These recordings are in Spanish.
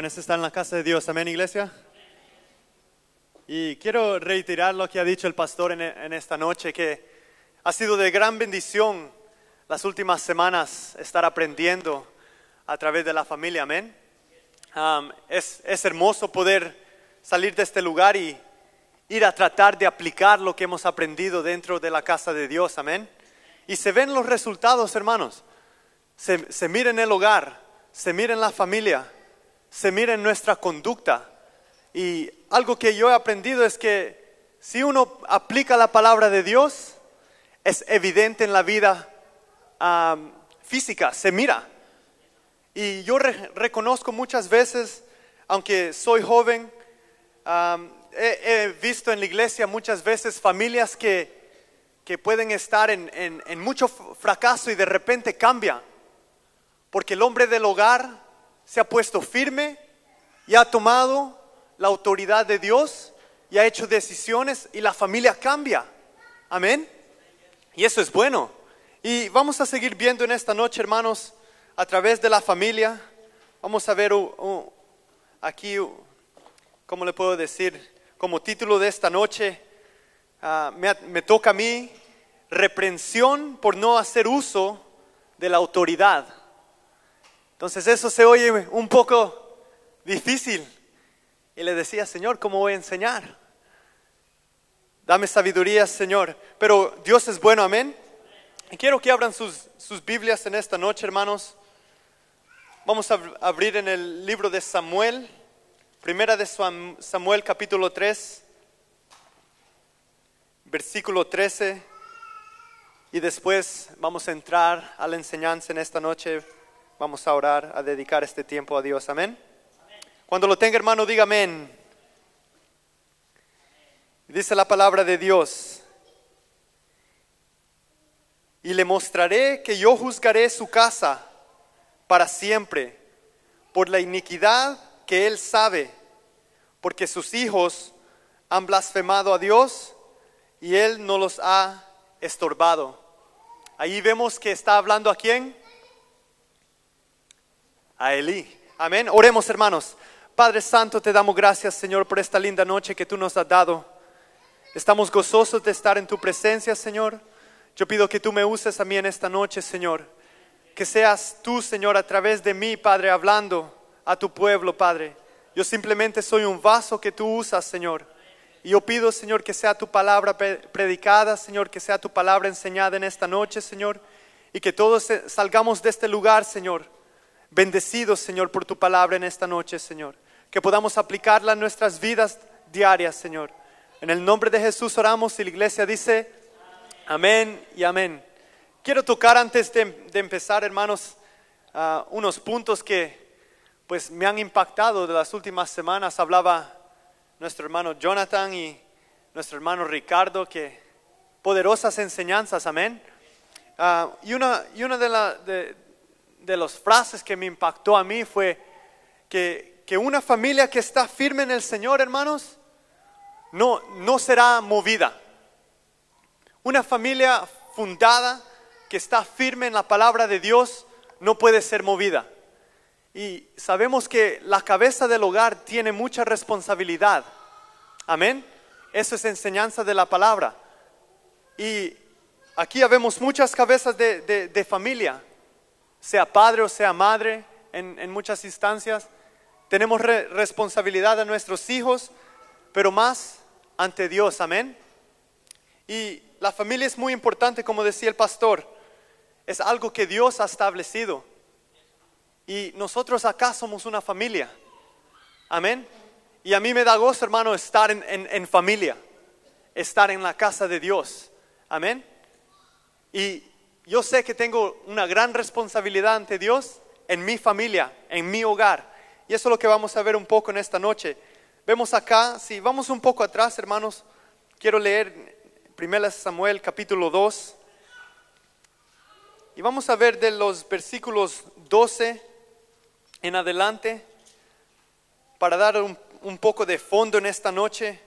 bueno es estar en la casa de Dios, amén, iglesia. Y quiero reiterar lo que ha dicho el pastor en esta noche, que ha sido de gran bendición las últimas semanas estar aprendiendo a través de la familia, amén. Es hermoso poder salir de este lugar y ir a tratar de aplicar lo que hemos aprendido dentro de la casa de Dios, amén. Y se ven los resultados, hermanos. Se mira en el hogar, se mira en la familia, se mira en nuestra conducta. Y algo que yo he aprendido es que si uno aplica la palabra de Dios, es evidente en la vida física, se mira. Y yo reconozco muchas veces, aunque soy joven, he visto en la iglesia muchas veces familias que pueden estar en mucho fracaso y de repente cambian. Porque el hombre del hogar se ha puesto firme y ha tomado la autoridad de Dios y ha hecho decisiones y la familia cambia. Amén. Y eso es bueno. Y vamos a seguir viendo en esta noche, hermanos, a través de la familia. Vamos a ver aquí, ¿cómo le puedo decir? Como título de esta noche, me toca a mí, reprensión por no hacer uso de la autoridad. Entonces eso se oye un poco difícil. Y le decía, Señor, ¿cómo voy a enseñar? Dame sabiduría, Señor. Pero Dios es bueno, amén. Y quiero que abran sus Biblias en esta noche, hermanos. Vamos a abrir en el libro de Samuel, primera de Samuel capítulo 3, versículo 13. Y después vamos a entrar a la enseñanza en esta noche. Vamos a orar, a dedicar este tiempo a Dios, amén. Cuando lo tenga, hermano, diga amén. Dice la palabra de Dios: y le mostraré que yo juzgaré su casa para siempre por la iniquidad que él sabe, porque sus hijos han blasfemado a Dios y él no los ha estorbado. Ahí vemos que está hablando ¿a quién? A Elí. Amén. Oremos, hermanos. Padre Santo, te damos gracias, Señor, por esta linda noche que tú nos has dado. Estamos gozosos de estar en tu presencia, Señor. Yo pido que tú me uses a mí en esta noche, Señor. Que seas tú, Señor, a través de mí, Padre, hablando a tu pueblo, Padre. Yo simplemente soy un vaso que tú usas, Señor. Y yo pido, Señor, que sea tu palabra predicada, Señor, que sea tu palabra enseñada en esta noche, Señor. Y que todos salgamos de este lugar, Señor, bendecidos, Señor, por tu palabra en esta noche, Señor. Que podamos aplicarla en nuestras vidas diarias, Señor. En el nombre de Jesús oramos y la iglesia dice amén y amén. Quiero tocar antes de empezar, hermanos, unos puntos que pues me han impactado de las últimas semanas. Hablaba nuestro hermano Jonathan y nuestro hermano Ricardo, que poderosas enseñanzas, amén. Y una de las frases que me impactó a mí fue que una familia que está firme en el Señor, hermanos, no será movida. Una familia fundada que está firme en la palabra de Dios no puede ser movida. Y sabemos que la cabeza del hogar tiene mucha responsabilidad. Amén. Eso es enseñanza de la palabra. Y aquí vemos muchas cabezas de familia, sea padre o sea madre, en muchas instancias. Tenemos responsabilidad a nuestros hijos, pero más ante Dios, amén. Y la familia es muy importante, como decía el pastor. Es algo que Dios ha establecido. Y nosotros acá somos una familia, amén. Y a mí me da gozo, hermano, estar en familia, estar en la casa de Dios, amén. Y yo sé que tengo una gran responsabilidad ante Dios en mi familia, en mi hogar. Y eso es lo que vamos a ver un poco en esta noche. Vemos acá, si vamos un poco atrás, hermanos, quiero leer 1 Samuel capítulo 2. Y vamos a ver de los versículos 12 en adelante, para dar un poco de fondo en esta noche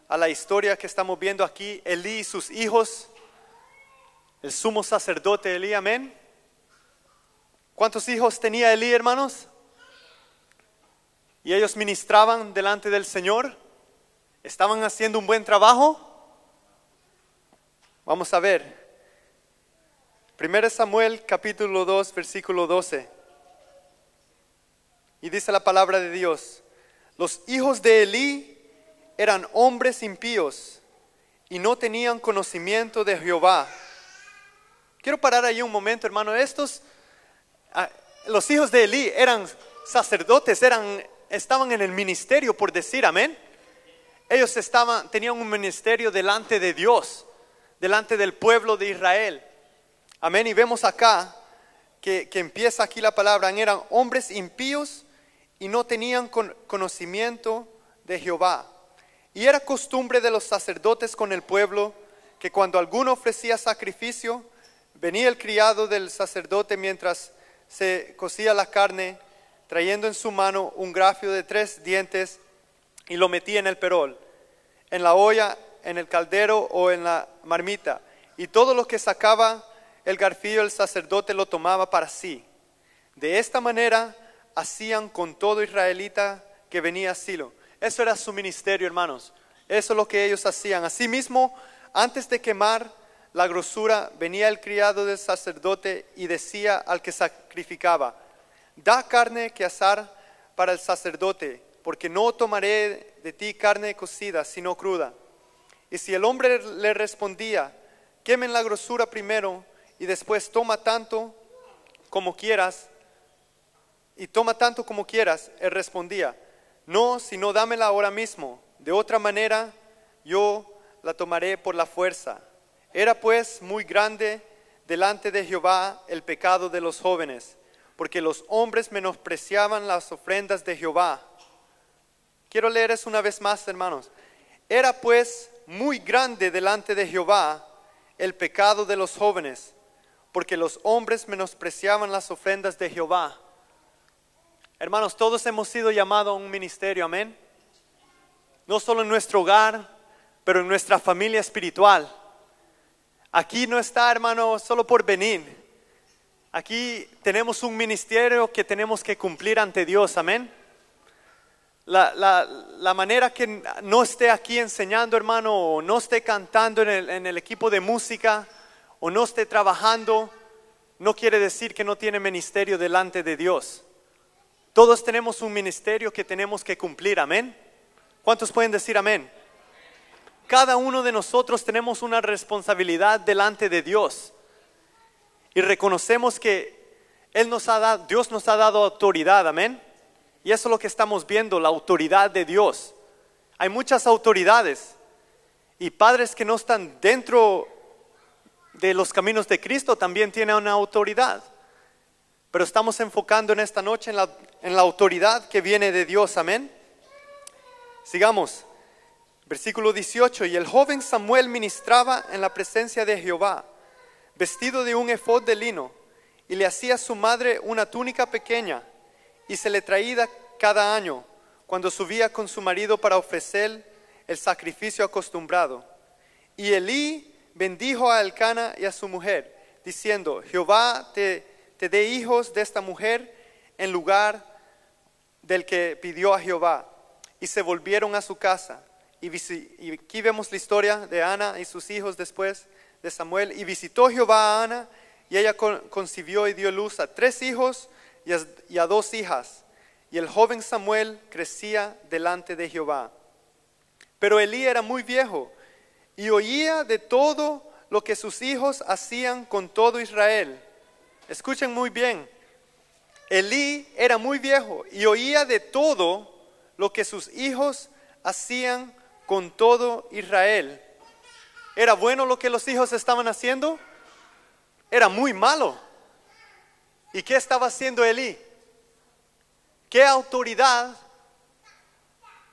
a la historia que estamos viendo aquí. Elí y sus hijos, el sumo sacerdote Elí, amén. ¿Cuántos hijos tenía Elí, hermanos? y ellos ministraban delante del Señor. ¿Estaban haciendo un buen trabajo? Vamos a ver. 1 Samuel capítulo 2 versículo 12. Y dice la palabra de Dios: los hijos de Elí eran hombres impíos y no tenían conocimiento de Jehová. Quiero parar ahí un momento, hermano. Los hijos de Elí eran sacerdotes, estaban en el ministerio, por decir, amén. Ellos tenían un ministerio delante de Dios, delante del pueblo de Israel, amén. Y vemos acá que empieza aquí la palabra: eran hombres impíos y no tenían conocimiento de Jehová. Y era costumbre de los sacerdotes con el pueblo que cuando alguno ofrecía sacrificio, venía el criado del sacerdote mientras se cocía la carne, trayendo en su mano un grafio de 3 dientes, y lo metía en el perol, en la olla, en el caldero o en la marmita. Y todo lo que sacaba el garfillo, el sacerdote lo tomaba para sí. De esta manera hacían con todo israelita que venía a Silo. Eso era su ministerio, hermanos. Eso es lo que ellos hacían. Asimismo, antes de quemar la grosura, venía el criado del sacerdote y decía al que sacrificaba: da carne que asar para el sacerdote, porque no tomaré de ti carne cocida, sino cruda. Y si el hombre le respondía: quemen la grosura primero y después toma tanto como quieras, él respondía: no, sino dámela ahora mismo, de otra manera yo la tomaré por la fuerza. Era pues muy grande delante de Jehová el pecado de los jóvenes, porque los hombres menospreciaban las ofrendas de Jehová. Quiero leer eso una vez más, hermanos. Era pues muy grande delante de Jehová el pecado de los jóvenes, porque los hombres menospreciaban las ofrendas de Jehová. Hermanos, todos hemos sido llamados a un ministerio, amén. No solo en nuestro hogar, pero en nuestra familia espiritual. Aquí no está, hermano, solo por venir. Aquí tenemos un ministerio que tenemos que cumplir ante Dios, amén. La manera que no esté aquí enseñando, hermano, o no esté cantando en el equipo de música, o no esté trabajando, no quiere decir que no tiene ministerio delante de Dios. Todos tenemos un ministerio que tenemos que cumplir, amén. ¿Cuántos pueden decir amén? Cada uno de nosotros tenemos una responsabilidad delante de Dios. Y reconocemos que Dios nos ha dado autoridad, amén. Y eso es lo que estamos viendo, la autoridad de Dios. Hay muchas autoridades y padres que no están dentro de los caminos de Cristo también tienen una autoridad. Pero estamos enfocando en esta noche en la autoridad que viene de Dios, amén. Sigamos, versículo 18. Y el joven Samuel ministraba en la presencia de Jehová, vestido de un efod de lino, y le hacía a su madre una túnica pequeña, y se le traía cada año, cuando subía con su marido para ofrecer el sacrificio acostumbrado. Y Elí bendijo a Elcana y a su mujer, diciendo: Jehová te dé hijos de esta mujer en lugar del que pidió a Jehová. Y se volvieron a su casa. Y aquí vemos la historia de Ana y sus hijos después de Samuel. Y visitó Jehová a Ana, y ella concibió y dio luz a 3 hijos y a 2 hijas. Y el joven Samuel crecía delante de Jehová. Pero Elí era muy viejo y oía de todo lo que sus hijos hacían con todo Israel. Escuchen muy bien. Elí era muy viejo y oía de todo lo que sus hijos hacían con todo Israel. ¿Era bueno lo que los hijos estaban haciendo? Era muy malo. ¿Y qué estaba haciendo Elí? ¿Qué autoridad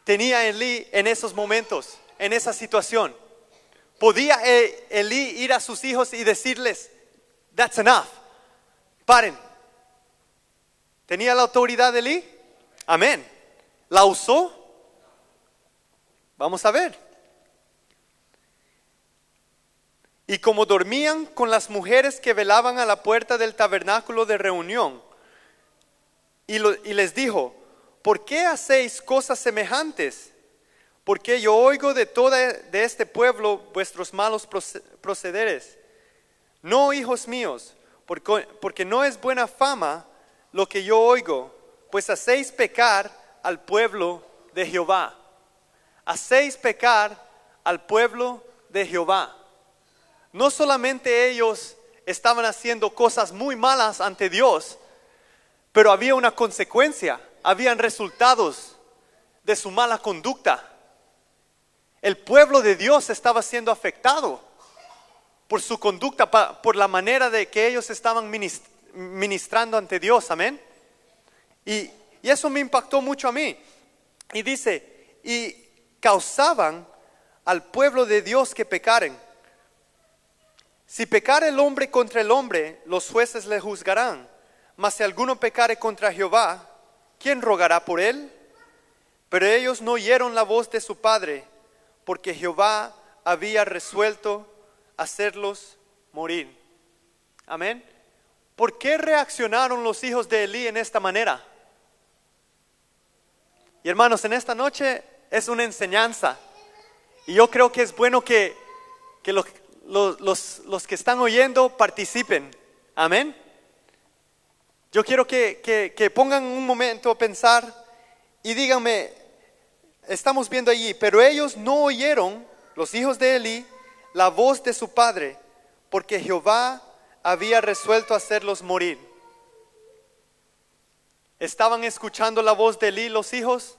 tenía Elí en esos momentos, en esa situación? ¿Podía Elí ir a sus hijos y decirles: that's enough, paren? ¿Tenía la autoridad de Elí? Amén. ¿La usó? Vamos a ver. Y como dormían con las mujeres que velaban a la puerta del tabernáculo de reunión, y les dijo: ¿por qué hacéis cosas semejantes? Porque yo oigo de este pueblo vuestros malos procederes. No, hijos míos, porque no es buena fama lo que yo oigo, pues hacéis pecar al pueblo de Jehová. Hacéis pecar al pueblo de Jehová. No solamente ellos estaban haciendo cosas muy malas ante Dios, pero había una consecuencia, habían resultados de su mala conducta. El pueblo de Dios estaba siendo afectado por su conducta, por la manera de que ellos estaban ministrando ante Dios, amén. Y eso me impactó mucho a mí. Y dice, y causaban al pueblo de Dios que pecaren. Si pecare el hombre contra el hombre, los jueces le juzgarán. Mas si alguno pecare contra Jehová, ¿quién rogará por él? Pero ellos no oyeron la voz de su padre, porque Jehová había resuelto hacerlos morir. Amén. ¿Por qué reaccionaron los hijos de Elí en esta manera? Y hermanos, en esta noche es una enseñanza. Y yo creo que es bueno que los que están oyendo participen. Amén. Yo quiero que pongan un momento a pensar y díganme, estamos viendo allí, pero ellos no oyeron, los hijos de Elí, la voz de su padre, porque Jehová había resuelto hacerlos morir. ¿Estaban escuchando la voz de Elí los hijos?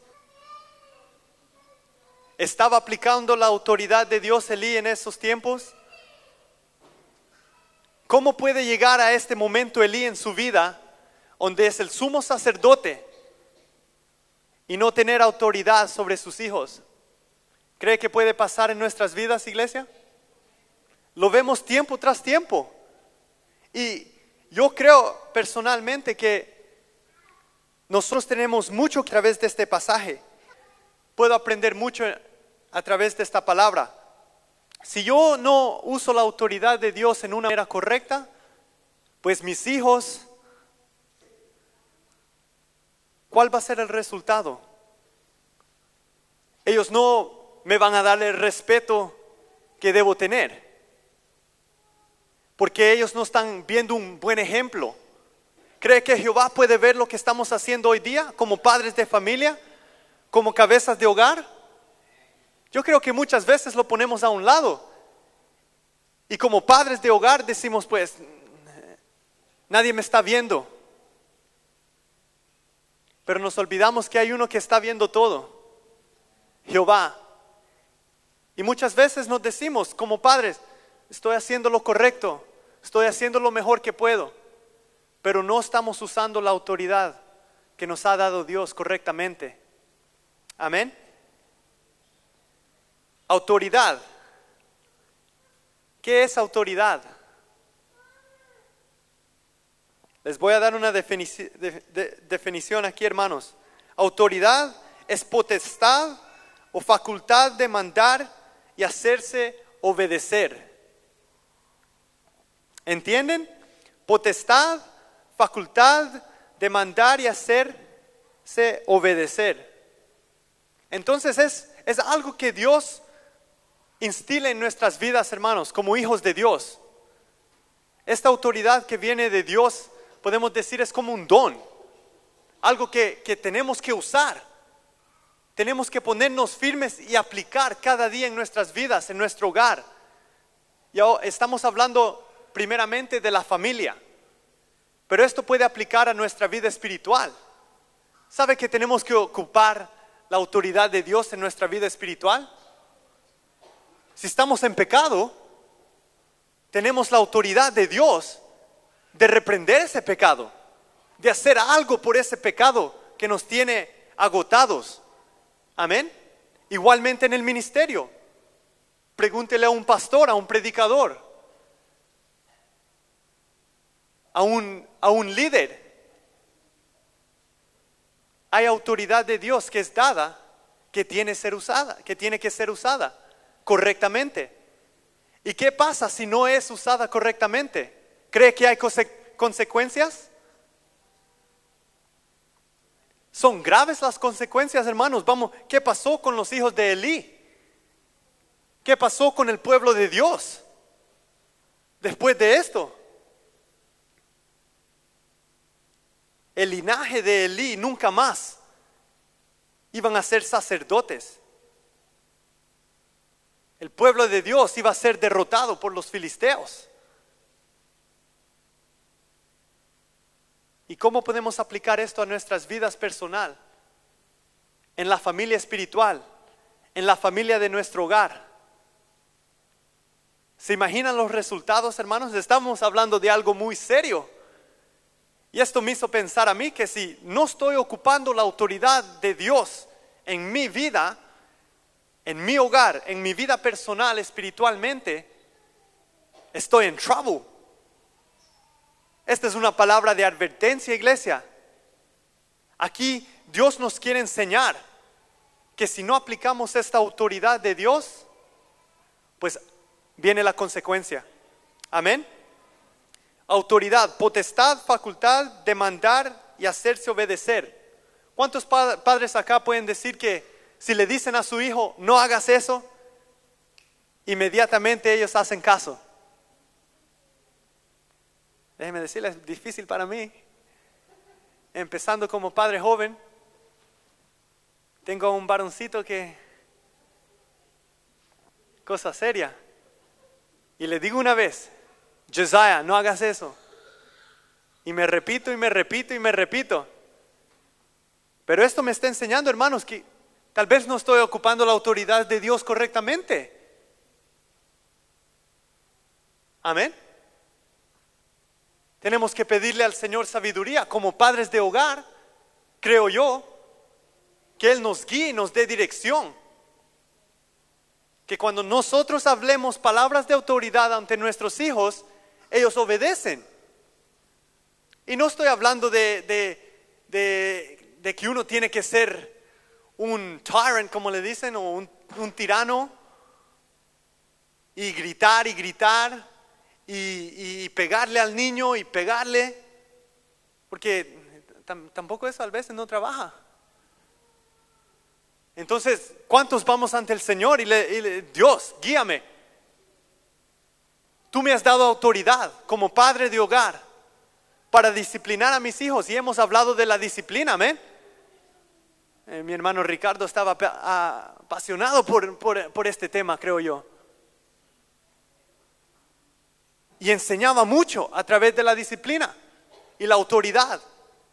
¿Estaba aplicando la autoridad de Dios Elí en esos tiempos? ¿Cómo puede llegar a este momento Elí en su vida, donde es el sumo sacerdote, y no tener autoridad sobre sus hijos? ¿Cree que puede pasar en nuestras vidas, iglesia? Lo vemos tiempo tras tiempo. Y yo creo personalmente que nosotros tenemos mucho a través de este pasaje. Puedo aprender mucho a través de esta palabra. Si yo no uso la autoridad de Dios en una manera correcta, pues mis hijos, ¿cuál va a ser el resultado? Ellos no me van a dar el respeto que debo tener, porque ellos no están viendo un buen ejemplo. ¿Cree que Jehová puede ver lo que estamos haciendo hoy día como padres de familia, como cabezas de hogar? Yo creo que muchas veces lo ponemos a un lado. Y como padres de hogar decimos, pues, nadie me está viendo. Pero nos olvidamos que hay uno que está viendo todo, Jehová. Y muchas veces nos decimos como padres, estoy haciendo lo correcto, estoy haciendo lo mejor que puedo, pero no estamos usando la autoridad que nos ha dado Dios correctamente. Amén. Autoridad. ¿Qué es autoridad? Les voy a dar una definición aquí, hermanos. Autoridad es potestad o facultad de mandar y hacerse obedecer. ¿Entienden? Potestad, facultad de mandar y hacerse obedecer. Entonces es algo que Dios instila en nuestras vidas, hermanos, como hijos de Dios. Esta autoridad que viene de Dios, podemos decir, es como un don, algo que tenemos que usar. Tenemos que ponernos firmes y aplicar cada día en nuestras vidas, en nuestro hogar. Ya estamos hablando primeramente de la familia, pero esto puede aplicar a nuestra vida espiritual. ¿Sabe que tenemos que ocupar la autoridad de Dios en nuestra vida espiritual? Si estamos en pecado, tenemos la autoridad de Dios de reprender ese pecado, de hacer algo por ese pecado que nos tiene agotados. Amén. Igualmente en el ministerio, pregúntele a un pastor, a un predicador, a un líder. Hay autoridad de Dios que es dada, que tiene que ser usada correctamente. ¿Y qué pasa si no es usada correctamente? ¿Cree que hay consecuencias? Son graves las consecuencias, hermanos. Vamos, ¿qué pasó con los hijos de Elí? ¿Qué pasó con el pueblo de Dios después de esto? El linaje de Elí nunca más iban a ser sacerdotes. El pueblo de Dios iba a ser derrotado por los filisteos. ¿Y cómo podemos aplicar esto a nuestras vidas personal? En la familia espiritual, en la familia de nuestro hogar. ¿Se imaginan los resultados, hermanos? Estamos hablando de algo muy serio. Y esto me hizo pensar a mí que si no estoy ocupando la autoridad de Dios en mi vida, en mi hogar, en mi vida personal, espiritualmente, estoy en trouble. Esta es una palabra de advertencia, iglesia. Aquí Dios nos quiere enseñar que si no aplicamos esta autoridad de Dios, pues viene la consecuencia. Amén. Autoridad, potestad, facultad de mandar y hacerse obedecer. ¿Cuántos padres acá pueden decir que si le dicen a su hijo, no hagas eso, inmediatamente ellos hacen caso? Déjenme decirles, es difícil para mí. Empezando como padre joven, tengo un varoncito que, cosa seria. Y le digo una vez, Josiah, no hagas eso. Y me repito y me repito y me repito. Pero esto me está enseñando, hermanos, que tal vez no estoy ocupando la autoridad de Dios correctamente. Amén. Tenemos que pedirle al Señor sabiduría como padres de hogar, creo yo, que Él nos guíe y nos dé dirección. Que cuando nosotros hablemos palabras de autoridad ante nuestros hijos, ellos obedecen. Y no estoy hablando de que uno tiene que ser un tyrant, como le dicen, o un tirano, y gritar y pegarle al niño y pegarle, porque tampoco eso a veces no trabaja. Entonces, ¿cuántos vamos ante el Señor y Dios, guíame? Tú me has dado autoridad como padre de hogar para disciplinar a mis hijos, y hemos hablado de la disciplina, amén. Mi hermano Ricardo estaba apasionado por este tema, creo yo. Y enseñaba mucho a través de la disciplina y la autoridad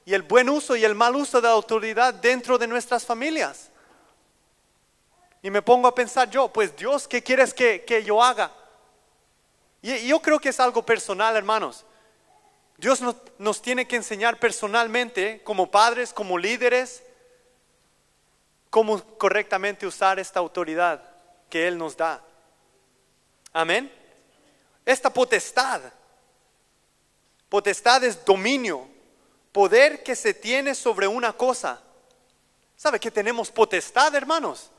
y el buen uso y el mal uso de la autoridad dentro de nuestras familias. Y me pongo a pensar yo, pues Dios, ¿qué quieres que yo haga? Y yo creo que es algo personal, hermanos. Dios nos tiene que enseñar personalmente, como padres, como líderes, cómo correctamente usar esta autoridad que Él nos da. Amén. Esta potestad es dominio, poder que se tiene sobre una cosa. ¿Sabe que tenemos potestad, hermanos?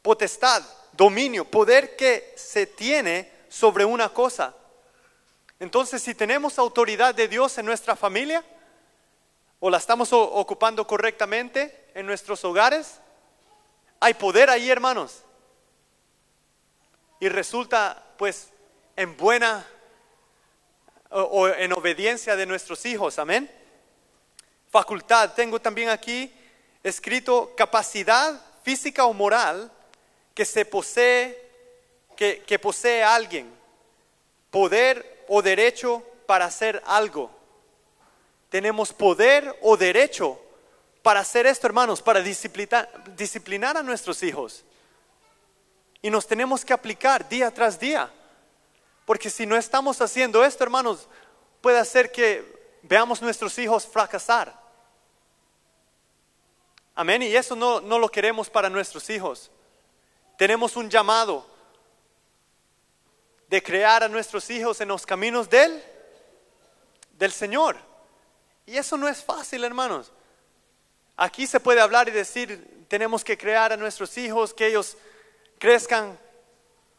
Potestad, dominio, poder que se tiene sobre una cosa. Entonces, si tenemos autoridad de Dios en nuestra familia, o la estamos ocupando correctamente en nuestros hogares, hay poder ahí, hermanos. Y resulta pues en buena o en obediencia de nuestros hijos, amén. Facultad, tengo también aquí escrito capacidad física o moral que se posee, que posee alguien, poder o derecho para hacer algo. Tenemos poder o derecho para hacer esto, hermanos, para disciplinar a nuestros hijos. Y nos tenemos que aplicar día tras día. Porque si no estamos haciendo esto, hermanos, puede hacer que veamos nuestros hijos fracasar. Amén. Y eso no lo queremos para nuestros hijos. Tenemos un llamado de crear a nuestros hijos en los caminos del Señor. Y eso no es fácil, hermanos. Aquí se puede hablar y decir, tenemos que crear a nuestros hijos, que ellos crezcan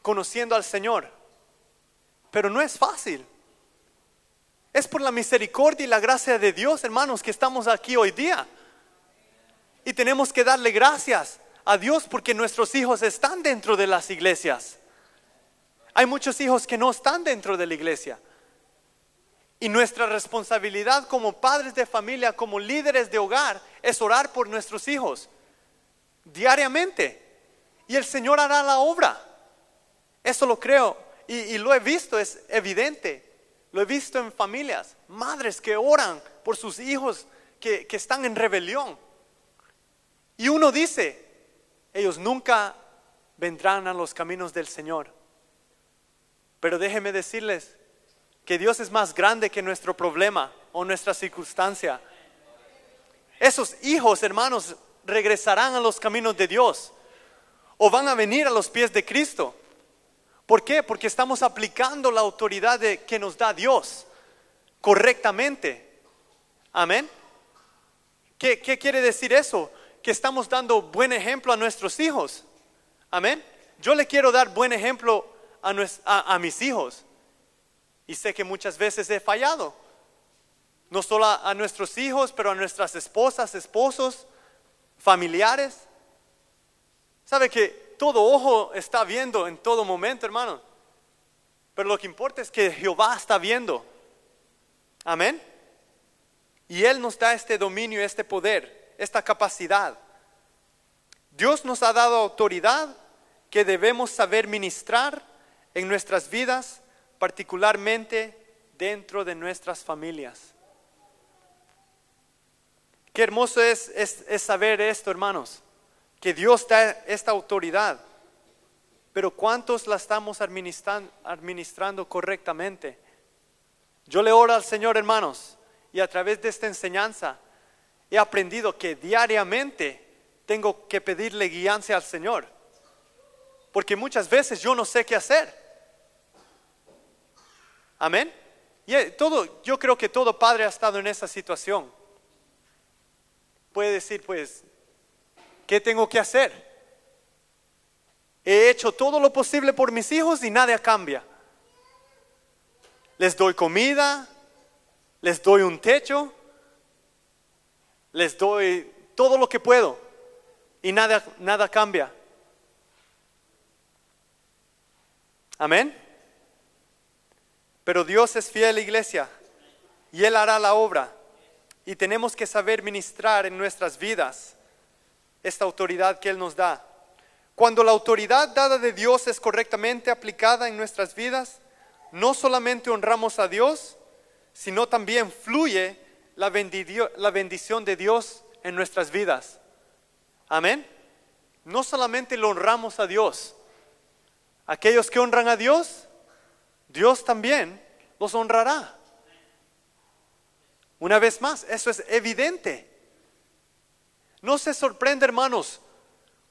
conociendo al Señor. Pero no es fácil. Es por la misericordia y la gracia de Dios, hermanos, que estamos aquí hoy día. Y tenemos que darle gracias a Dios porque nuestros hijos están dentro de las iglesias. Hay muchos hijos que no están dentro de la iglesia. Y nuestra responsabilidad como padres de familia, como líderes de hogar, es orar por nuestros hijos diariamente. Y el Señor hará la obra. Eso lo creo y lo he visto, es evidente. Lo he visto en familias, madres que oran por sus hijos que están en rebelión. Y uno dice, ellos nunca vendrán a los caminos del Señor. Pero déjenme decirles que Dios es más grande que nuestro problema o nuestra circunstancia. Esos hijos, hermanos, regresarán a los caminos de Dios o van a venir a los pies de Cristo. ¿Por qué? Porque estamos aplicando la autoridad que nos da Dios correctamente. Amén. ¿Qué quiere decir eso? Que estamos dando buen ejemplo a nuestros hijos. Amén. Yo le quiero dar buen ejemplo a mis hijos. Y sé que muchas veces he fallado. No solo a nuestros hijos, pero a nuestras esposas, esposos, familiares. ¿Sabe que todo ojo está viendo en todo momento, hermano? Pero lo que importa es que Jehová está viendo. Amén. Y Él nos da este dominio, este poder, esta capacidad. Dios nos ha dado autoridad que debemos saber ministrar en nuestras vidas, particularmente dentro de nuestras familias. Qué hermoso es saber esto, hermanos, que Dios da esta autoridad, pero ¿cuántos la estamos administrando correctamente? Yo le oro al Señor, hermanos, y a través de esta enseñanza he aprendido que diariamente tengo que pedirle guianza al Señor, porque muchas veces yo no sé qué hacer. Amén. Yo creo que todo padre ha estado en esa situación. Puede decir, pues, ¿qué tengo que hacer? He hecho todo lo posible por mis hijos y nada cambia. Les doy comida, les doy un techo, les doy todo lo que puedo y nada cambia. Amén. Pero Dios es fiel, iglesia, y Él hará la obra. Y tenemos que saber ministrar en nuestras vidas esta autoridad que Él nos da. Cuando la autoridad dada de Dios es correctamente aplicada en nuestras vidas, no solamente honramos a Dios, sino también fluye la bendición de Dios en nuestras vidas. Amén. No solamente lo honramos a Dios. Aquellos que honran a Dios, Dios también los honrará. Una vez más, eso es evidente. No se sorprende, hermanos,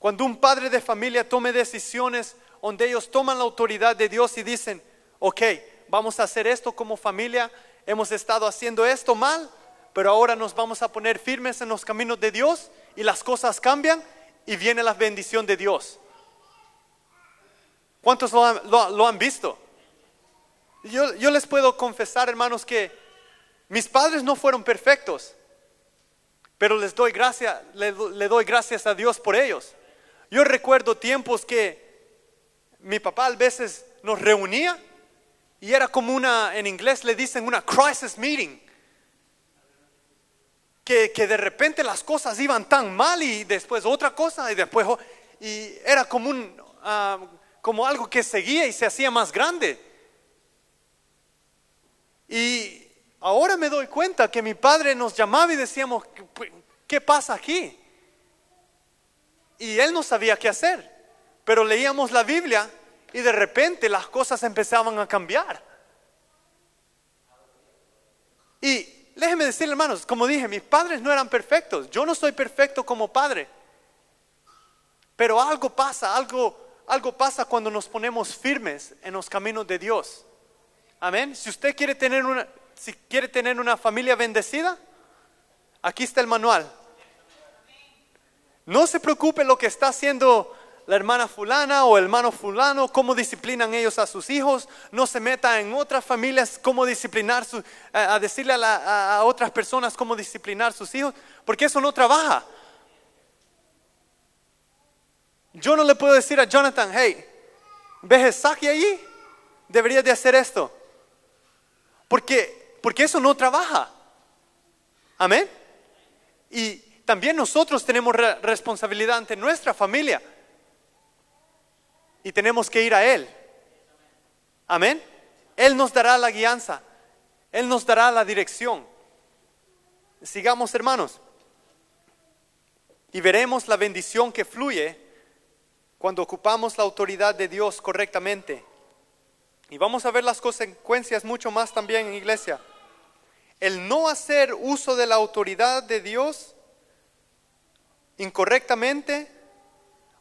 cuando un padre de familia tome decisiones donde ellos toman la autoridad de Dios y dicen, ok, vamos a hacer esto como familia, hemos estado haciendo esto mal, pero ahora nos vamos a poner firmes en los caminos de Dios y las cosas cambian y viene la bendición de Dios. ¿Cuántos lo han visto? Yo les puedo confesar, hermanos, que mis padres no fueron perfectos, pero le doy gracias a Dios por ellos. Yo recuerdo tiempos que mi papá a veces nos reunía y era como en inglés le dicen una crisis meeting, que de repente las cosas iban tan mal y después otra cosa y era como algo que seguía y se hacía más grande. Y ahora me doy cuenta que mi padre nos llamaba y decíamos, ¿qué pasa aquí? Y él no sabía qué hacer, pero leíamos la Biblia y de repente las cosas empezaban a cambiar. Y déjenme decirle, hermanos, como dije, mis padres no eran perfectos, yo no soy perfecto como padre, pero algo pasa cuando nos ponemos firmes en los caminos de Dios. Amén. Si usted quiere tener una familia bendecida, aquí está el manual. No se preocupe lo que está haciendo la hermana fulana o el hermano fulano, cómo disciplinan ellos a sus hijos. No se meta en otras familias, cómo disciplinar, a decirle a otras personas cómo disciplinar sus hijos, porque eso no trabaja. Yo no le puedo decir a Jonathan, hey, ¿ves Saki allí? Deberías de hacer esto. Porque eso no trabaja. Amén. Y también nosotros tenemos responsabilidad ante nuestra familia. Y tenemos que ir a Él. Amén. Él nos dará la guianza. Él nos dará la dirección. Sigamos, hermanos. Y veremos la bendición que fluye cuando ocupamos la autoridad de Dios correctamente. Y vamos a ver las consecuencias mucho más también en iglesia. El no hacer uso de la autoridad de Dios incorrectamente,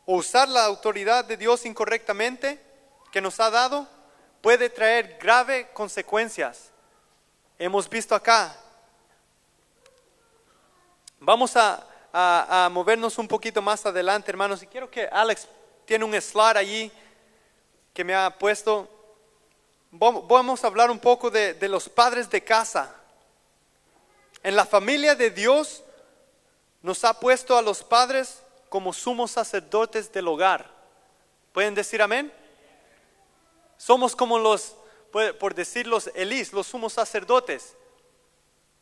o usar la autoridad de Dios incorrectamente que nos ha dado, puede traer graves consecuencias. Hemos visto acá. Vamos a movernos un poquito más adelante, hermanos. Y quiero que Alex tiene un slide allí que me ha puesto. Vamos a hablar un poco de los padres de casa. En la familia de Dios nos ha puesto a los padres como sumos sacerdotes del hogar. ¿Pueden decir amén? Somos como por decir los Elís, los sumos sacerdotes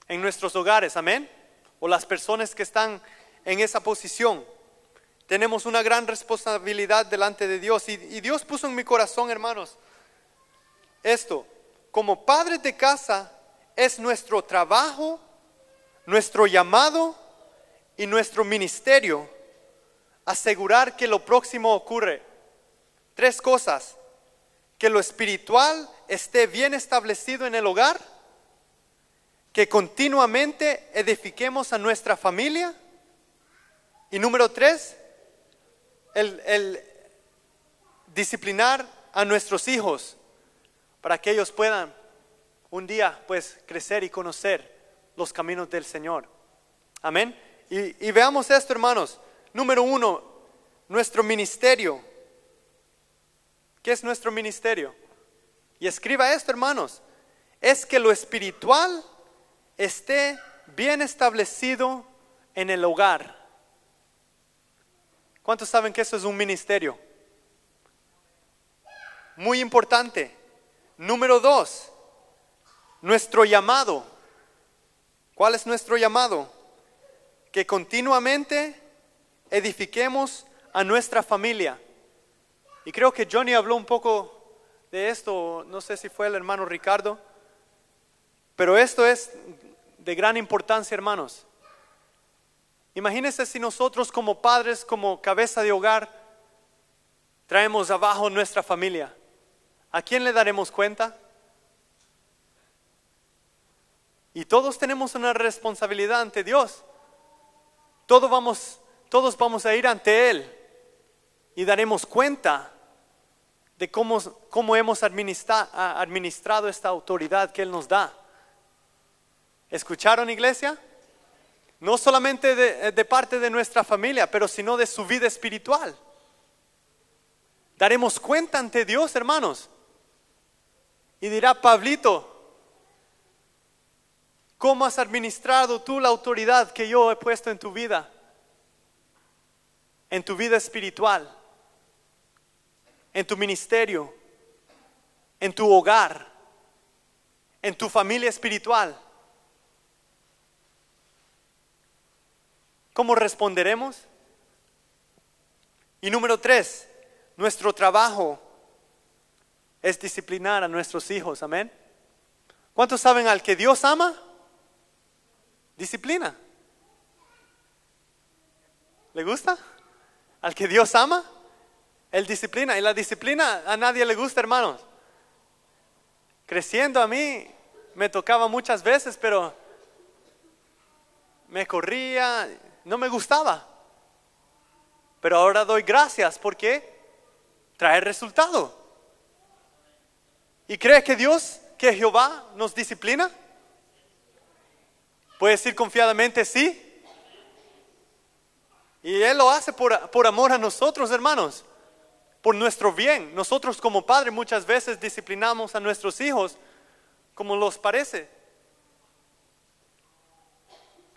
en nuestros hogares, amén. O las personas que están en esa posición. Tenemos una gran responsabilidad delante de Dios. Y Dios puso en mi corazón, hermanos, esto: como padres de casa es nuestro trabajo, nuestro llamado y nuestro ministerio asegurar que lo próximo ocurre. 3 cosas: que lo espiritual esté bien establecido en el hogar, que continuamente edifiquemos a nuestra familia, y número 3, el disciplinar a nuestros hijos para que ellos puedan un día pues crecer y conocer los caminos del Señor. Amén. Y veamos esto, hermanos. Número 1, nuestro ministerio. ¿Qué es nuestro ministerio? Y escriba esto, hermanos. Es que lo espiritual esté bien establecido en el hogar. ¿Cuántos saben que eso es un ministerio? Muy importante. Número 2, nuestro llamado. ¿Cuál es nuestro llamado? Que continuamente edifiquemos a nuestra familia. Y creo que Johnny habló un poco de esto, no sé si fue el hermano Ricardo, pero esto es de gran importancia, hermanos. Imagínense si nosotros como padres, como cabeza de hogar, traemos abajo nuestra familia. ¿A quién le daremos cuenta? Y todos tenemos una responsabilidad ante Dios. Todos vamos a ir ante Él y daremos cuenta de cómo hemos administrado esta autoridad que Él nos da. ¿Escucharon, iglesia? No solamente de parte de nuestra familia, pero sino de su vida espiritual. Daremos cuenta ante Dios, hermanos. Y dirá Pablito, ¿cómo has administrado tú la autoridad que yo he puesto en tu vida? En tu vida espiritual, en tu ministerio, en tu hogar, en tu familia espiritual. ¿Cómo responderemos? Y número 3, nuestro trabajo es disciplinar a nuestros hijos, amén. ¿Cuántos saben al que Dios ama? Disciplina. ¿Le gusta? Al que Dios ama, Él disciplina. Y la disciplina a nadie le gusta, hermanos. Creciendo a mí me tocaba muchas veces, pero me corría, no me gustaba. Pero ahora doy gracias porque trae resultado. ¿Y cree que Dios, que Jehová nos disciplina? ¿Puede decir confiadamente sí? Y Él lo hace por amor a nosotros, hermanos. por nuestro bien. Nosotros como padres muchas veces disciplinamos a nuestros hijos como los parece.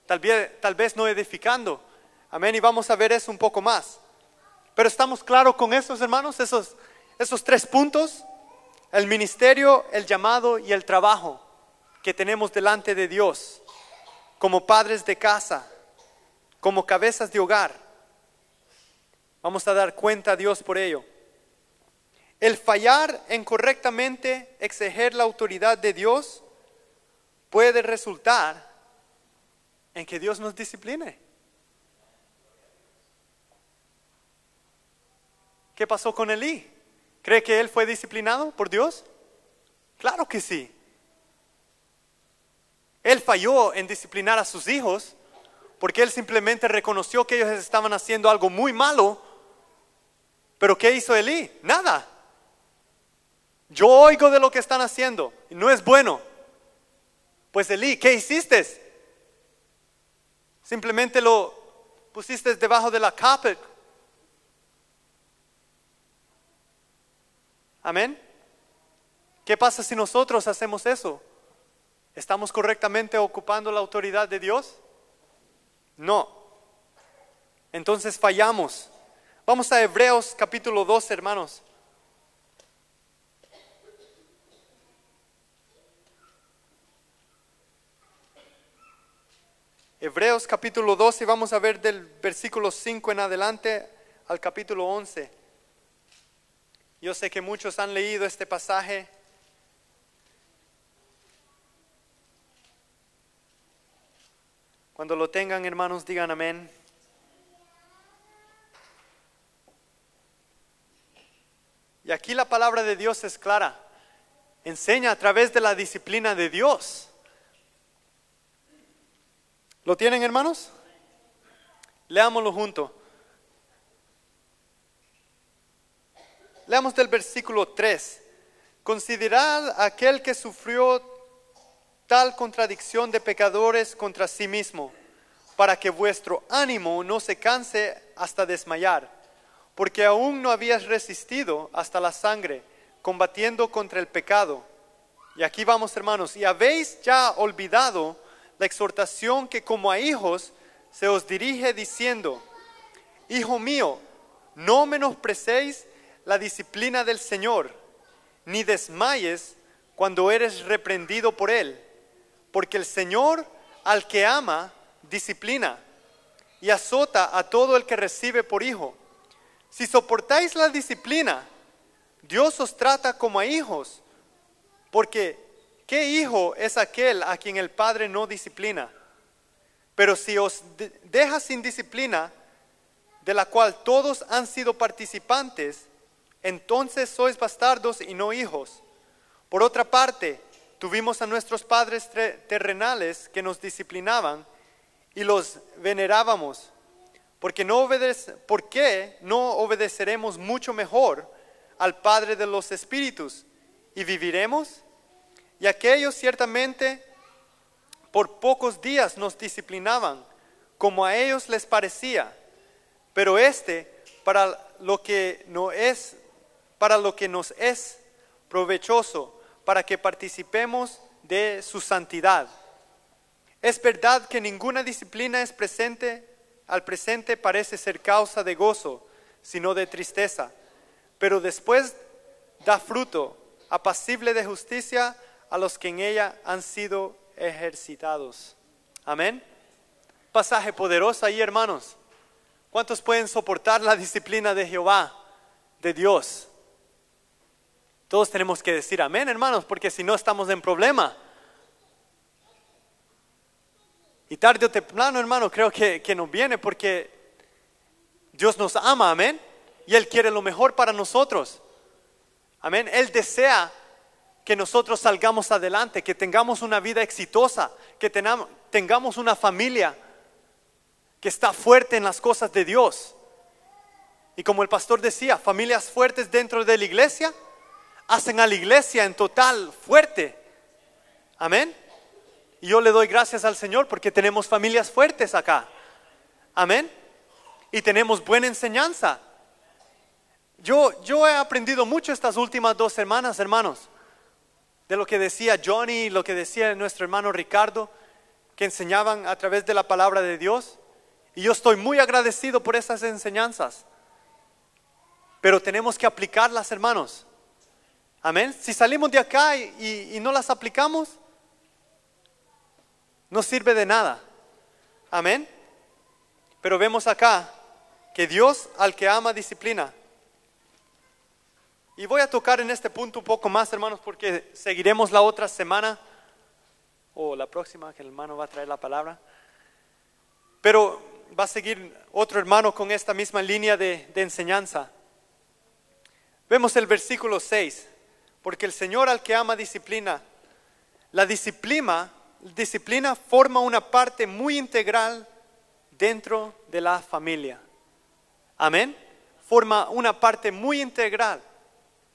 Tal vez no edificando. Amén. Y vamos a ver eso un poco más. Pero estamos claros con esos, hermanos, esos 3 puntos: el ministerio, el llamado y el trabajo que tenemos delante de Dios como padres de casa, como cabezas de hogar. Vamos a dar cuenta a Dios por ello. El fallar en correctamente exigir la autoridad de Dios puede resultar en que Dios nos discipline. ¿Qué pasó con Elí? ¿Cree que él fue disciplinado por Dios? Claro que sí. Él falló en disciplinar a sus hijos porque él simplemente reconoció que ellos estaban haciendo algo muy malo. ¿Pero qué hizo Elí? Nada. Yo oigo de lo que están haciendo y no es bueno. Pues Elí, ¿qué hiciste? Simplemente lo pusiste debajo de la carpet. Amén. ¿Qué pasa si nosotros hacemos eso? ¿Estamos correctamente ocupando la autoridad de Dios? No. Entonces fallamos. Vamos a Hebreos capítulo 12, hermanos. Hebreos capítulo 12, vamos a ver del versículo 5 en adelante al capítulo 11. Yo sé que muchos han leído este pasaje. Cuando lo tengan, hermanos, digan amén. Y aquí la palabra de Dios es clara. Enseña a través de la disciplina de Dios. ¿Lo tienen, hermanos? Leámoslo junto. Leamos del versículo 3. Considerad aquel que sufrió tal contradicción de pecadores contra sí mismo, para que vuestro ánimo no se canse hasta desmayar, porque aún no habías resistido hasta la sangre, combatiendo contra el pecado. Y aquí vamos, hermanos, y habéis ya olvidado la exhortación que como a hijos se os dirige diciendo: Hijo mío, no menosprecéis la disciplina del Señor, ni desmayes cuando eres reprendido por Él, porque el Señor al que ama disciplina y azota a todo el que recibe por hijo. Si soportáis la disciplina, Dios os trata como a hijos, porque ¿qué hijo es aquel a quien el Padre no disciplina? Pero si os deja sin disciplina, de la cual todos han sido participantes, entonces sois bastardos y no hijos. Por otra parte, tuvimos a nuestros padres terrenales que nos disciplinaban y los venerábamos. ¿Por qué no obedeceremos mucho mejor al Padre de los Espíritus y viviremos? Y aquellos ciertamente por pocos días nos disciplinaban, como a ellos les parecía, pero para lo que nos es provechoso, para que participemos de su santidad. Es verdad que ninguna disciplina al presente parece ser causa de gozo, sino de tristeza, pero después da fruto apacible de justicia a los que en ella han sido ejercitados. Amén. Pasaje poderoso ahí, hermanos. ¿Cuántos pueden soportar la disciplina de Jehová, de Dios? Todos tenemos que decir amén, hermanos, porque si no estamos en problema. Y tarde o temprano, hermano, creo que nos viene porque Dios nos ama, amén. Y Él quiere lo mejor para nosotros. Amén. Él desea que nosotros salgamos adelante, que tengamos una vida exitosa, que tengamos una familia que está fuerte en las cosas de Dios. Y como el pastor decía, familias fuertes dentro de la iglesia hacen a la iglesia en total fuerte. Amén. Y yo le doy gracias al Señor porque tenemos familias fuertes acá. Amén. Y tenemos buena enseñanza. Yo he aprendido mucho estas últimas 2 semanas, hermanos, de lo que decía Johnny, lo que decía nuestro hermano Ricardo, que enseñaban a través de la palabra de Dios. Y yo estoy muy agradecido por esas enseñanzas. Pero tenemos que aplicarlas, hermanos. Amén. Si salimos de acá y no las aplicamos, no sirve de nada. Amén. Pero vemos acá que Dios al que ama disciplina. Y voy a tocar en este punto un poco más, hermanos, porque seguiremos la otra semana o la próxima, que el hermano va a traer la palabra. Pero va a seguir otro hermano con esta misma línea de enseñanza. Vemos el versículo 6. Porque el Señor al que ama disciplina. La disciplina forma una parte muy integral dentro de la familia. Amén. Forma una parte muy integral.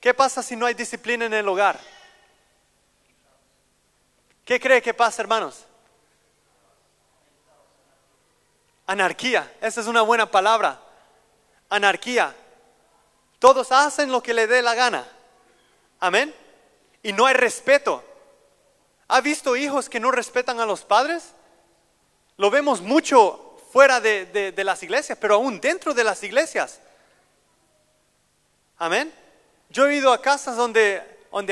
¿Qué pasa si no hay disciplina en el hogar? ¿Qué cree que pasa, hermanos? Anarquía. Esa es una buena palabra. Anarquía. Todos hacen lo que les dé la gana. Amén. Y no hay respeto. ¿Ha visto hijos que no respetan a los padres? Lo vemos mucho fuera de las iglesias, pero aún dentro de las iglesias. Amén. Yo he ido a casas donde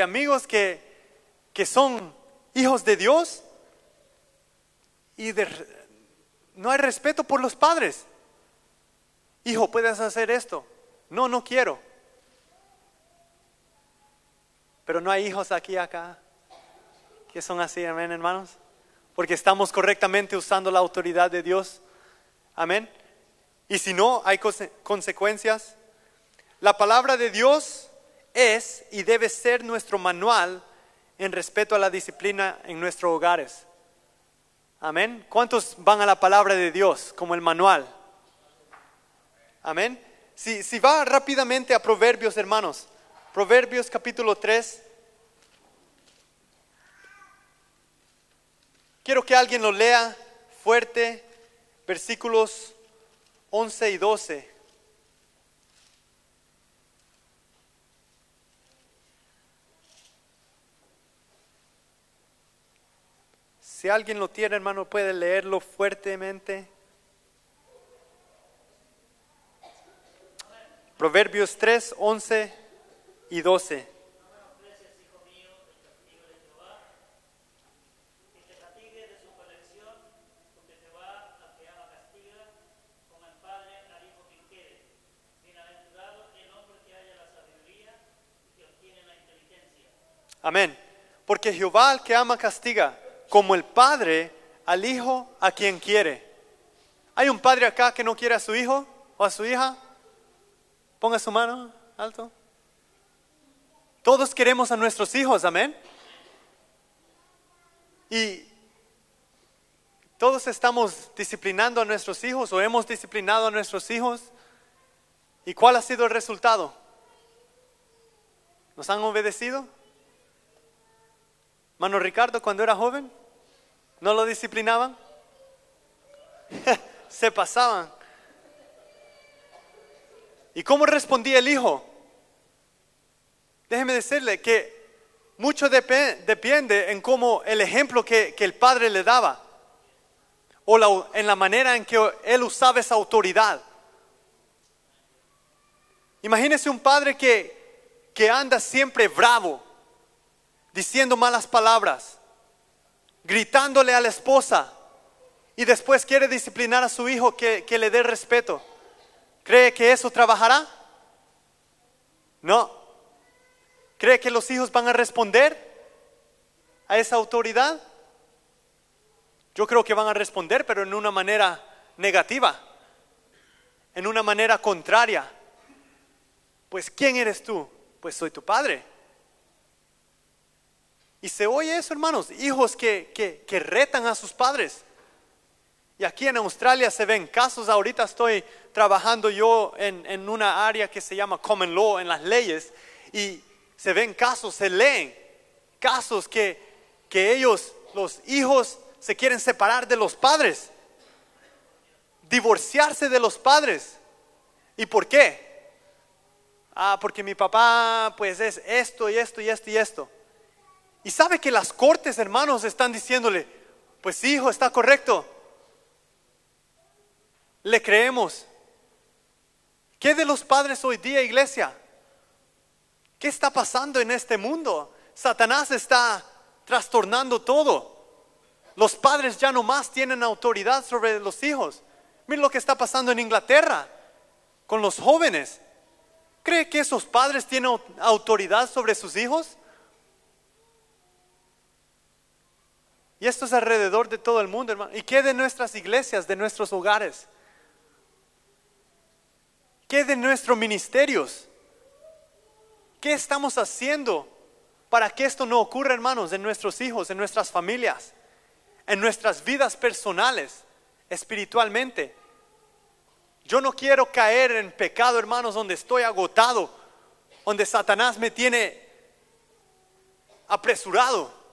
amigos que son hijos de Dios y no hay respeto por los padres. Hijo, ¿puedes hacer esto? No, no quiero. Pero no hay hijos acá que son así, amén, hermanos, porque estamos correctamente usando la autoridad de Dios. Amén. Y si no, hay consecuencias. La palabra de Dios es y debe ser nuestro manual en respeto a la disciplina en nuestros hogares. Amén. ¿Cuántos van a la palabra de Dios como el manual? Amén. Si va rápidamente a Proverbios, hermanos. Proverbios capítulo 3. Quiero que alguien lo lea fuerte. Versículos 11 y 12. Si alguien lo tiene, hermano, puede leerlo fuertemente. Proverbios 3, 11 y 12. Amén. Porque Jehová al que ama castiga, como el padre al hijo a quien quiere. ¿Hay un padre acá que no quiere a su hijo o a su hija? Ponga su mano alto. Todos queremos a nuestros hijos, amén. Y todos estamos disciplinando a nuestros hijos o hemos disciplinado a nuestros hijos. ¿Y cuál ha sido el resultado? ¿Nos han obedecido? Mano Ricardo, cuando era joven, ¿no lo disciplinaban? Se pasaban. ¿Y cómo respondía el hijo? Déjeme decirle que mucho depende en cómo el ejemplo que el padre le daba o en la manera en que él usaba esa autoridad. Imagínese un padre que anda siempre bravo, diciendo malas palabras, gritándole a la esposa y después quiere disciplinar a su hijo que le dé respeto. ¿Cree que eso trabajará? No. ¿Cree que los hijos van a responder a esa autoridad? Yo creo que van a responder, pero en una manera negativa, en una manera contraria. Pues, ¿quién eres tú? Pues soy tu padre. Y se oye eso, hermanos, hijos que retan a sus padres. Y aquí en Australia se ven casos. Ahorita estoy trabajando yo en una área que se llama Common Law, en las leyes. Y se ven casos, se leen casos que ellos, los hijos, se quieren separar de los padres. Divorciarse de los padres. ¿Y por qué? porque mi papá pues es esto y esto y esto y esto. Y sabe que las cortes, hermanos, están diciéndole, pues sí, hijo, está correcto. Le creemos. ¿Qué de los padres hoy día, iglesia? ¿Qué está pasando en este mundo? Satanás está trastornando todo. Los padres ya no más tienen autoridad sobre los hijos. Miren lo que está pasando en Inglaterra con los jóvenes. ¿Cree que esos padres tienen autoridad sobre sus hijos? Y esto es alrededor de todo el mundo, hermano. ¿Y qué de nuestras iglesias, de nuestros hogares? ¿Qué de nuestros ministerios? ¿Qué estamos haciendo para que esto no ocurra, hermanos, en nuestros hijos, en nuestras familias, en nuestras vidas personales, espiritualmente? Yo no quiero caer en pecado, hermanos, donde estoy agotado, donde Satanás me tiene apresurado.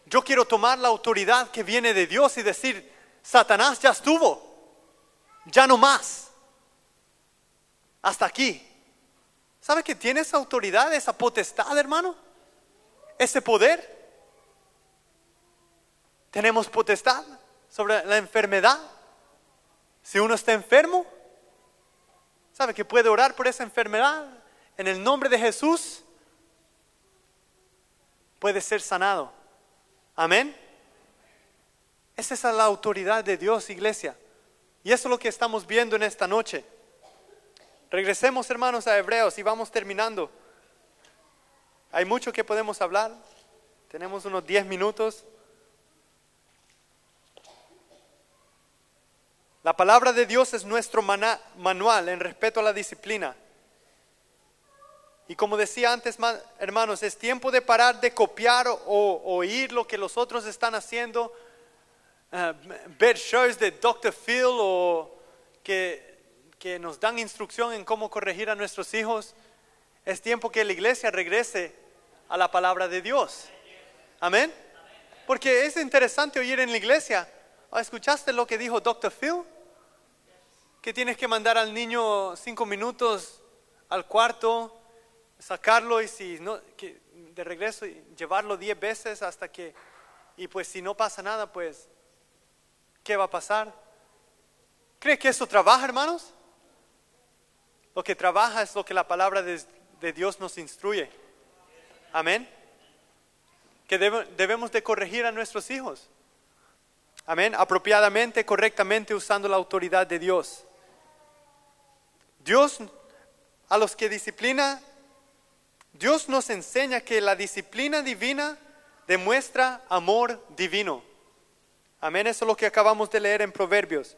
Yo quiero tomar la autoridad que viene de Dios y decir, Satanás ya estuvo, ya no más, hasta aquí. ¿Sabe que tiene esa autoridad, esa potestad, hermano? Ese poder. Tenemos potestad sobre la enfermedad. Si uno está enfermo, ¿sabe que puede orar por esa enfermedad? En el nombre de Jesús puede ser sanado. Amén. Esa es la autoridad de Dios, iglesia. Y eso es lo que estamos viendo en esta noche. Regresemos, hermanos, a Hebreos y vamos terminando. Hay mucho que podemos hablar. Tenemos unos 10 minutos. La palabra de Dios es nuestro manual en respeto a la disciplina. Y como decía antes, hermanos, es tiempo de parar de copiar o oír lo que los otros están haciendo, ver shows de Dr. Phil o que nos dan instrucción en cómo corregir a nuestros hijos. Es tiempo que la iglesia regrese a la palabra de Dios. Amén. Porque es interesante oír en la iglesia, ¿escuchaste lo que dijo Dr. Phil? Que tienes que mandar al niño 5 minutos al cuarto, sacarlo y si no, que de regreso y llevarlo 10 veces hasta que, y pues si no pasa nada, pues, ¿qué va a pasar? ¿Cree que eso trabaja, hermanos? Lo que trabaja es lo que la palabra de Dios nos instruye. Amén. Que debemos de corregir a nuestros hijos. Amén. Apropiadamente, correctamente, usando la autoridad de Dios. Dios, a los que disciplina, Dios nos enseña que la disciplina divina demuestra amor divino. Amén. Eso es lo que acabamos de leer en Proverbios.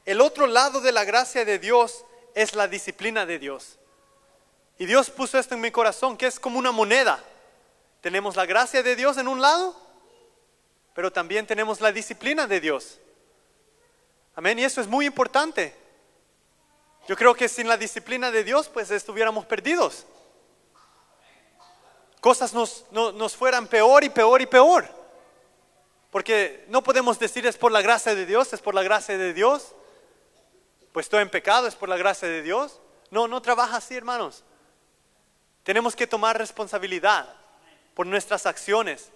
El otro lado de la gracia de Dios es la disciplina de Dios. Y Dios puso esto en mi corazón, que es como una moneda. Tenemos la gracia de Dios en un lado, pero también tenemos la disciplina de Dios. Amén. Y eso es muy importante. Yo creo que sin la disciplina de Dios, pues estuviéramos perdidos. Cosas nos fueran peor y peor y peor. Porque no podemos decir es por la gracia de Dios, es por la gracia de Dios. Pues estoy en pecado, es por la gracia de Dios. No trabaja así, hermanos. Tenemos que tomar responsabilidad por nuestras acciones.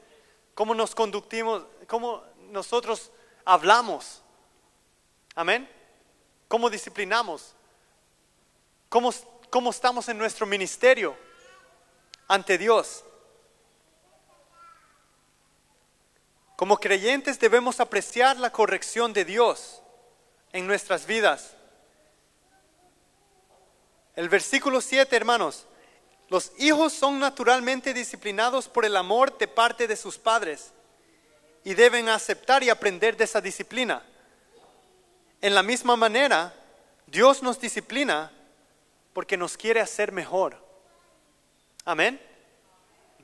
Cómo nos conductimos, cómo nosotros hablamos. Amén. Cómo disciplinamos. Cómo estamos en nuestro ministerio ante Dios. Como creyentes debemos apreciar la corrección de Dios en nuestras vidas. El versículo 7, hermanos. Los hijos son naturalmente disciplinados por el amor de parte de sus padres y deben aceptar y aprender de esa disciplina. En la misma manera, Dios nos disciplina porque nos quiere hacer mejor. Amén.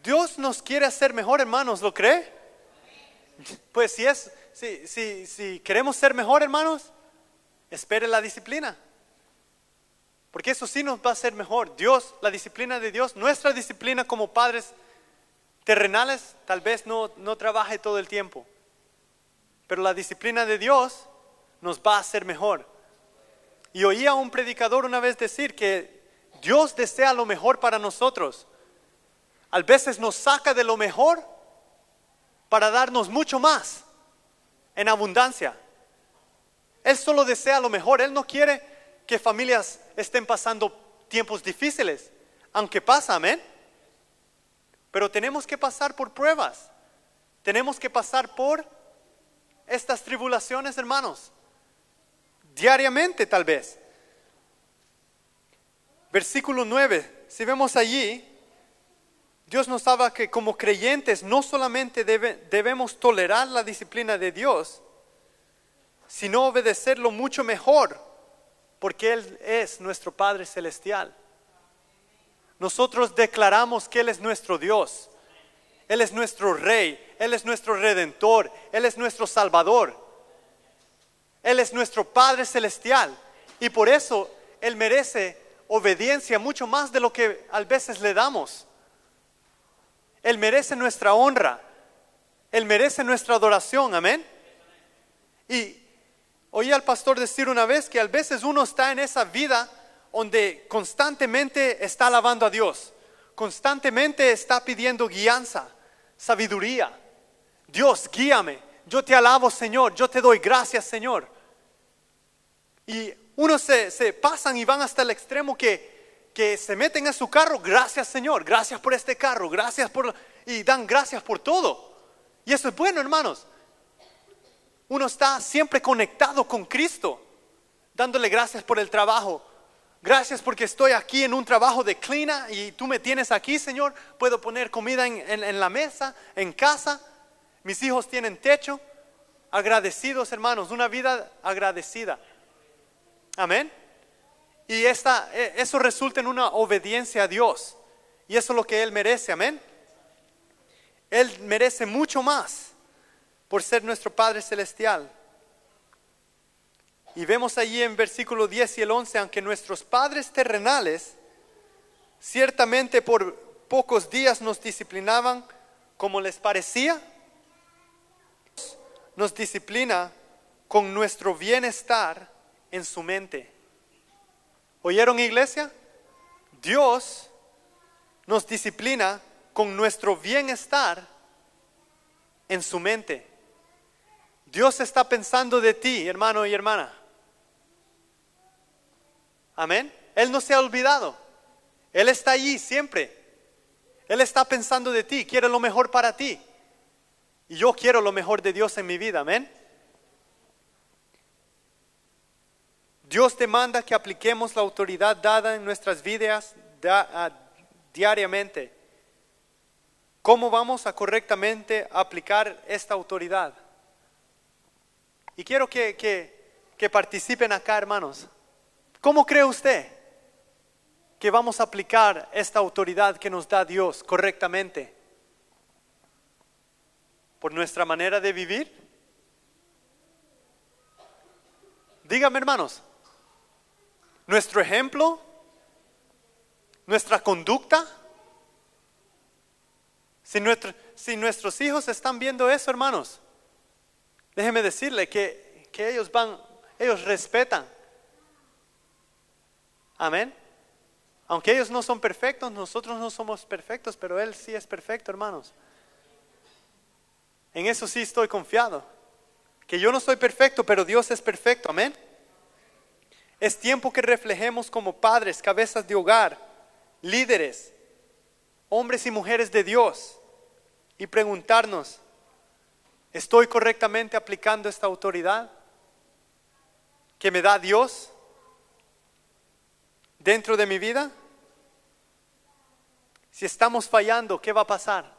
Dios nos quiere hacer mejor, hermanos, ¿lo cree? Pues si queremos ser mejor, hermanos, espere la disciplina. Porque eso sí nos va a hacer mejor. Dios, la disciplina de Dios, nuestra disciplina como padres terrenales tal vez no trabaje todo el tiempo. Pero la disciplina de Dios nos va a hacer mejor. Y oí a un predicador una vez decir que Dios desea lo mejor para nosotros. A veces nos saca de lo mejor para darnos mucho más en abundancia. Él solo desea lo mejor. Él no quiere que familias estén pasando tiempos difíciles, aunque pasa, amén. Pero tenemos que pasar por pruebas. Tenemos que pasar por estas tribulaciones, hermanos. Diariamente tal vez. Versículo 9, si vemos allí, Dios nos habla que como creyentes no solamente debemos tolerar la disciplina de Dios, sino obedecerlo mucho mejor, porque Él es nuestro Padre Celestial. Nosotros declaramos que Él es nuestro Dios, Él es nuestro Rey, Él es nuestro Redentor, Él es nuestro Salvador. Él es nuestro Padre Celestial y por eso Él merece obediencia mucho más de lo que a veces le damos. Él merece nuestra honra. Él merece nuestra adoración, amén. Y oí al pastor decir una vez que a veces uno está en esa vida donde constantemente está alabando a Dios, constantemente está pidiendo guianza, sabiduría. Dios, guíame, yo te alabo, Señor, yo te doy gracias, Señor. Y unos se pasan y van hasta el extremo que se meten en su carro. Gracias, Señor, gracias por este carro, y dan gracias por todo. Y eso es bueno, hermanos. Uno está siempre conectado con Cristo, dándole gracias por el trabajo. Gracias porque estoy aquí en un trabajo de clina y tú me tienes aquí, Señor. Puedo poner comida en la mesa, en casa. Mis hijos tienen techo. Agradecidos, hermanos, una vida agradecida. Amén. Y eso resulta en una obediencia a Dios. Y eso es lo que Él merece, amén. Él merece mucho más por ser nuestro Padre Celestial. Y vemos allí en versículo 10 y el 11, aunque nuestros padres terrenales ciertamente por pocos días nos disciplinaban como les parecía, nos disciplina con nuestro bienestar en su mente. ¿Oyeron, iglesia? Dios nos disciplina con nuestro bienestar en su mente. Dios está pensando de ti, hermano y hermana. Amén. Él no se ha olvidado. Él está allí siempre. Él está pensando de ti, quiere lo mejor para ti. Y yo quiero lo mejor de Dios en mi vida, amén. Dios demanda que apliquemos la autoridad dada en nuestras vidas diariamente. ¿Cómo vamos a correctamente aplicar esta autoridad? Y quiero que participen acá, hermanos. ¿Cómo cree usted que vamos a aplicar esta autoridad que nos da Dios correctamente? ¿Por nuestra manera de vivir? Dígame, hermanos. ¿Nuestro ejemplo? ¿Nuestra conducta? Si nuestros hijos están viendo eso, hermanos, déjeme decirle que ellos respetan. Amén. Aunque ellos no son perfectos, nosotros no somos perfectos, pero Él sí es perfecto, hermanos. En eso sí estoy confiado. Que yo no soy perfecto, pero Dios es perfecto, amén. Es tiempo que reflejemos como padres, cabezas de hogar, líderes, hombres y mujeres de Dios, y preguntarnos, ¿estoy correctamente aplicando esta autoridad que me da Dios dentro de mi vida? Si estamos fallando, ¿qué va a pasar?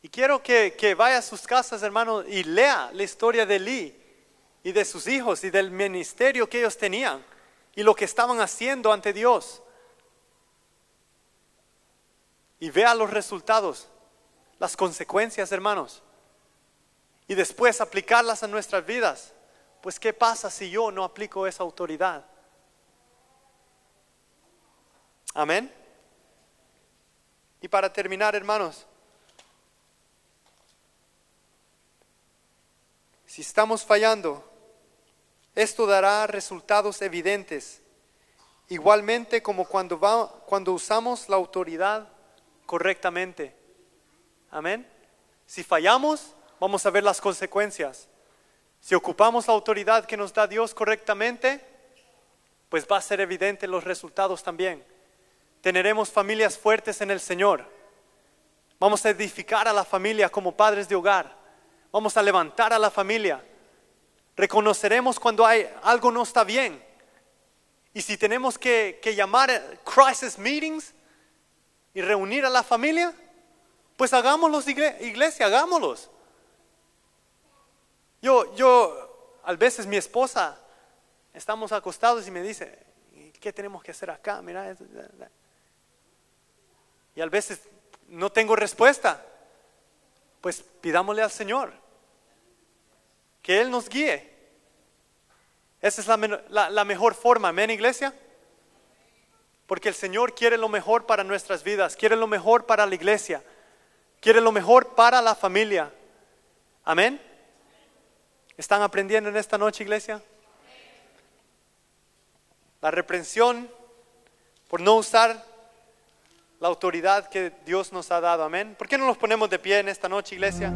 Y quiero que vaya a sus casas, hermanos, y lea la historia de Elí y de sus hijos y del ministerio que ellos tenían y lo que estaban haciendo ante Dios. Y vea los resultados, las consecuencias, hermanos. Y después aplicarlas a nuestras vidas. Pues ¿qué pasa si yo no aplico esa autoridad? Amén. Y para terminar, hermanos, si estamos fallando, Esto dará resultados evidentes, igualmente como cuando usamos la autoridad correctamente. Amén. Si fallamos, vamos a ver las consecuencias. Si ocupamos la autoridad que nos da Dios correctamente, pues va a ser evidente los resultados también. Tendremos familias fuertes en el Señor. Vamos a edificar a la familia como padres de hogar. Vamos a levantar a la familia. Reconoceremos cuando algo no está bien. Y si tenemos que llamar crisis meetings y reunir a la familia, pues hagámoslos, iglesia, hagámoslos. A veces mi esposa, estamos acostados y me dice, ¿qué tenemos que hacer acá? Mira, y a veces no tengo respuesta. Pues pidámosle al Señor que Él nos guíe. Esa es la mejor forma, amén, iglesia. Porque el Señor quiere lo mejor para nuestras vidas, quiere lo mejor para la iglesia, quiere lo mejor para la familia. Amén. ¿Están aprendiendo en esta noche, iglesia? La reprensión por no usar la autoridad que Dios nos ha dado. Amén. ¿Por qué no nos ponemos de pie en esta noche, iglesia?